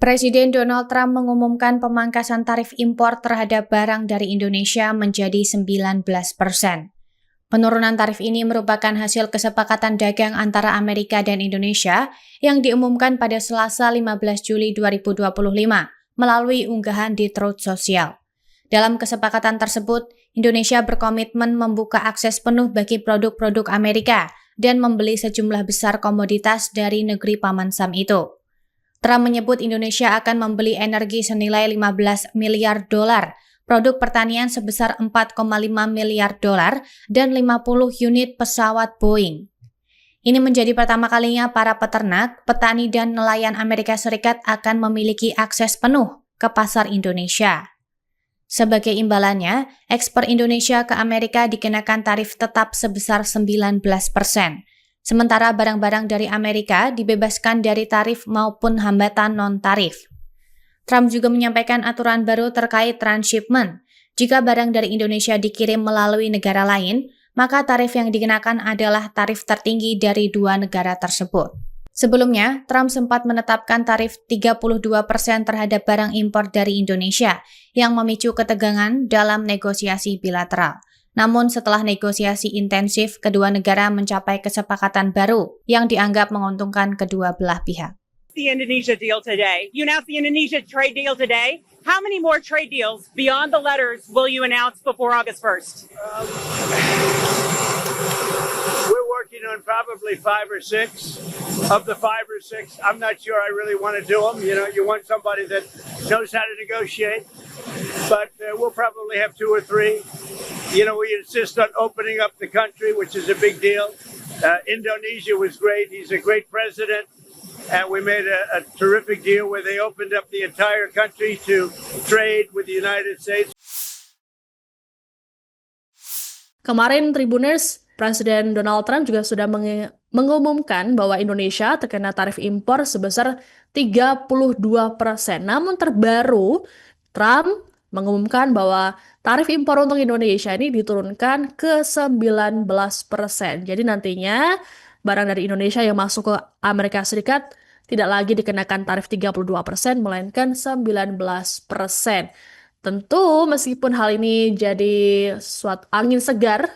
Presiden Donald Trump mengumumkan pemangkasan tarif impor terhadap barang dari Indonesia menjadi 19%. Penurunan tarif ini merupakan hasil kesepakatan dagang antara Amerika dan Indonesia yang diumumkan pada Selasa 15 Juli 2025 melalui unggahan di Truth Social. Dalam kesepakatan tersebut, Indonesia berkomitmen membuka akses penuh bagi produk-produk Amerika dan membeli sejumlah besar komoditas dari negeri Paman Sam itu. Trump menyebut Indonesia akan membeli energi senilai 15 miliar dolar, produk pertanian sebesar 4,5 miliar dolar, dan 50 unit pesawat Boeing. Ini menjadi pertama kalinya para peternak, petani, dan nelayan Amerika Serikat akan memiliki akses penuh ke pasar Indonesia. Sebagai imbalannya, ekspor Indonesia ke Amerika dikenakan tarif tetap sebesar 19%. Sementara barang-barang dari Amerika dibebaskan dari tarif maupun hambatan non-tarif. Trump juga menyampaikan aturan baru terkait transshipment. Jika barang dari Indonesia dikirim melalui negara lain, maka tarif yang dikenakan adalah tarif tertinggi dari dua negara tersebut. Sebelumnya, Trump sempat menetapkan tarif 32% terhadap barang impor dari Indonesia yang memicu ketegangan dalam negosiasi bilateral. Namun setelah negosiasi intensif, kedua negara mencapai kesepakatan baru yang dianggap menguntungkan kedua belah pihak. The Indonesia deal today. You announced the Indonesia trade deal today. How many more trade deals beyond the letters will you announce before August 1st? We're working on probably 5 or 6. Of the 5 or 6, I'm not sure I really want to do them. You know, you want somebody that knows how to negotiate. But we'll probably have 2 or 3. You know, we insist on opening up the country, which is a big deal. Indonesia was great. He's a great president. And we made a terrific deal where they opened up the entire country to trade with the United States. Kemarin Tribuners, Presiden Donald Trump juga sudah mengumumkan bahwa Indonesia terkena tarif impor sebesar 32%. Namun terbaru, Trump mengumumkan bahwa tarif impor untuk Indonesia ini diturunkan ke 19%. Jadi nantinya barang dari Indonesia yang masuk ke Amerika Serikat tidak lagi dikenakan tarif 32%, melainkan 19%. Tentu meskipun hal ini jadi suatu angin segar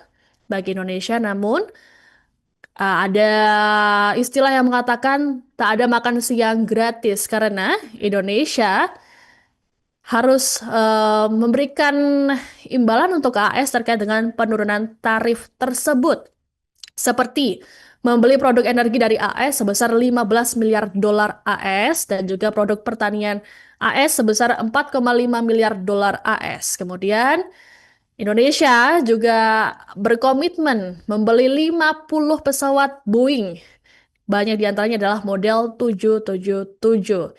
bagi Indonesia, namun ada istilah yang mengatakan tak ada makan siang gratis karena Indonesia harus memberikan imbalan untuk AS terkait dengan penurunan tarif tersebut. Seperti membeli produk energi dari AS sebesar 15 miliar dolar AS dan juga produk pertanian AS sebesar 4,5 miliar dolar AS. Kemudian Indonesia juga berkomitmen membeli 50 pesawat Boeing. Banyak diantaranya adalah model 777.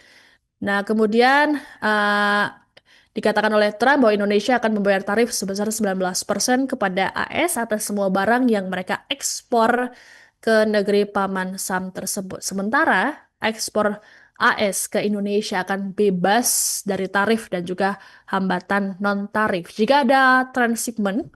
Nah, kemudian dikatakan oleh Trump bahwa Indonesia akan membayar tarif sebesar 19% kepada AS atas semua barang yang mereka ekspor ke negeri Paman Sam tersebut. Sementara ekspor AS ke Indonesia akan bebas dari tarif dan juga hambatan non-tarif. Jika ada transshipment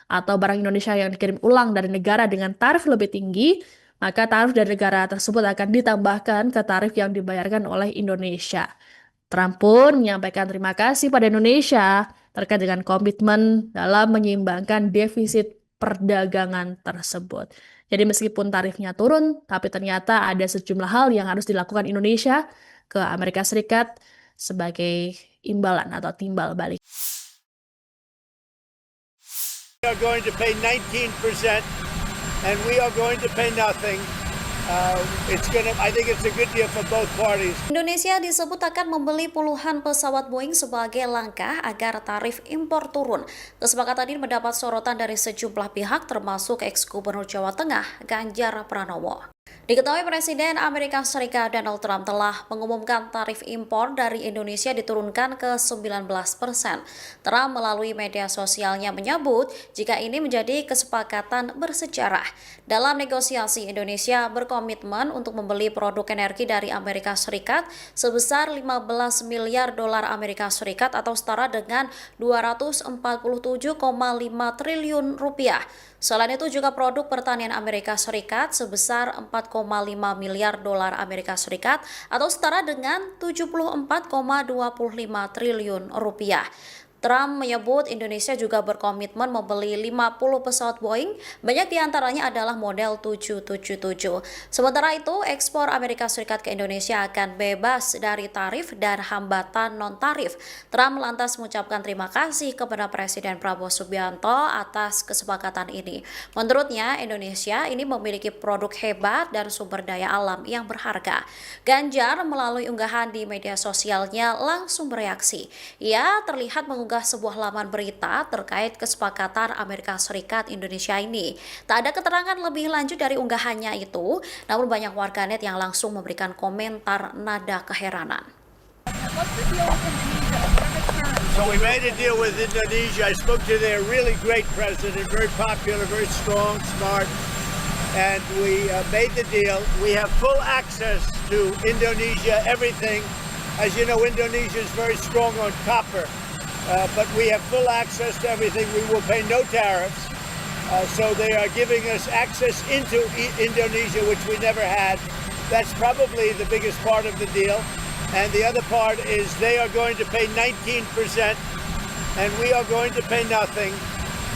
atau barang Indonesia yang dikirim ulang dari negara dengan tarif lebih tinggi, maka tarif dari negara tersebut akan ditambahkan ke tarif yang dibayarkan oleh Indonesia. Trump pun menyampaikan terima kasih pada Indonesia terkait dengan komitmen dalam menyeimbangkan defisit perdagangan tersebut. Jadi meskipun tarifnya turun, tapi ternyata ada sejumlah hal yang harus dilakukan Indonesia ke Amerika Serikat sebagai imbalan atau timbal balik. We are going to pay 19% and we are going to pay nothing. I think it's a good deal for both parties. Indonesia disebut akan membeli puluhan pesawat Boeing sebagai langkah agar tarif impor turun. Kesepakatan ini mendapat sorotan dari sejumlah pihak termasuk ex-Gubernur Jawa Tengah Ganjar Pranowo. Diketahui Presiden Amerika Serikat Donald Trump telah mengumumkan tarif impor dari Indonesia diturunkan ke 19%. Trump melalui media sosialnya menyebut jika ini menjadi kesepakatan bersejarah. Dalam negosiasi, Indonesia berkomitmen untuk membeli produk energi dari Amerika Serikat sebesar 15 miliar dolar Amerika Serikat atau setara dengan 247,5 triliun rupiah. Selain itu juga produk pertanian Amerika Serikat sebesar 4,5 miliar dolar Amerika Serikat atau setara dengan 74,25 triliun rupiah. Trump menyebut Indonesia juga berkomitmen membeli 50 pesawat Boeing, banyak diantaranya adalah model 777. Sementara itu, ekspor Amerika Serikat ke Indonesia akan bebas dari tarif dan hambatan non-tarif. Trump lantas mengucapkan terima kasih kepada Presiden Prabowo Subianto atas kesepakatan ini. Menurutnya, Indonesia ini memiliki produk hebat dan sumber daya alam yang berharga. Ganjar melalui unggahan di media sosialnya langsung bereaksi. Ia terlihat mengunggah sebuah laman berita terkait kesepakatan Amerika Serikat Indonesia ini. Tak ada keterangan lebih lanjut dari unggahannya itu, namun banyak warganet yang langsung memberikan komentar nada keheranan. So we made a deal with Indonesia. I spoke to their really great president, very popular, very strong, smart, and we made the deal. We have full access to Indonesia, everything. As you know, Indonesia is very strong on copper. But we have full access to everything. We will pay no tariffs. So they are giving us access into Indonesia, which we never had. That's probably the biggest part of the deal. And the other part is they are going to pay 19%, and we are going to pay nothing.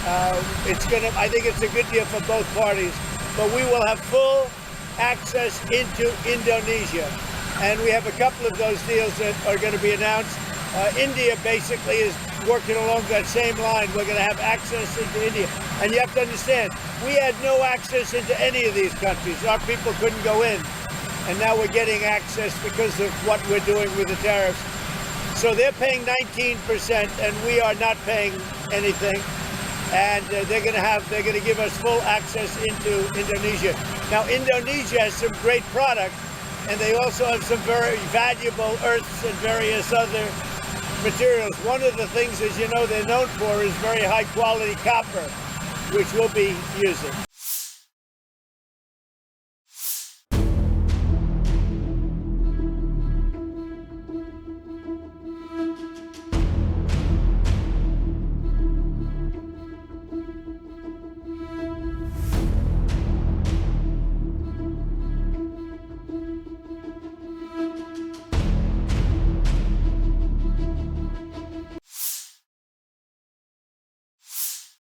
I think it's a good deal for both parties. But we will have full access into Indonesia. And we have a couple of those deals that are going to be announced. India basically is working along that same line. We're going to have access into India. And you have to understand, we had no access into any of these countries. Our people couldn't go in. And now we're getting access because of what we're doing with the tariffs. So they're paying 19% and we are not paying anything. And they're going to give us full access into Indonesia. Now, Indonesia has some great products, and they also have some very valuable earths and various other materials. One of the things, as you know, they're known for is very high quality copper, which we'll be using.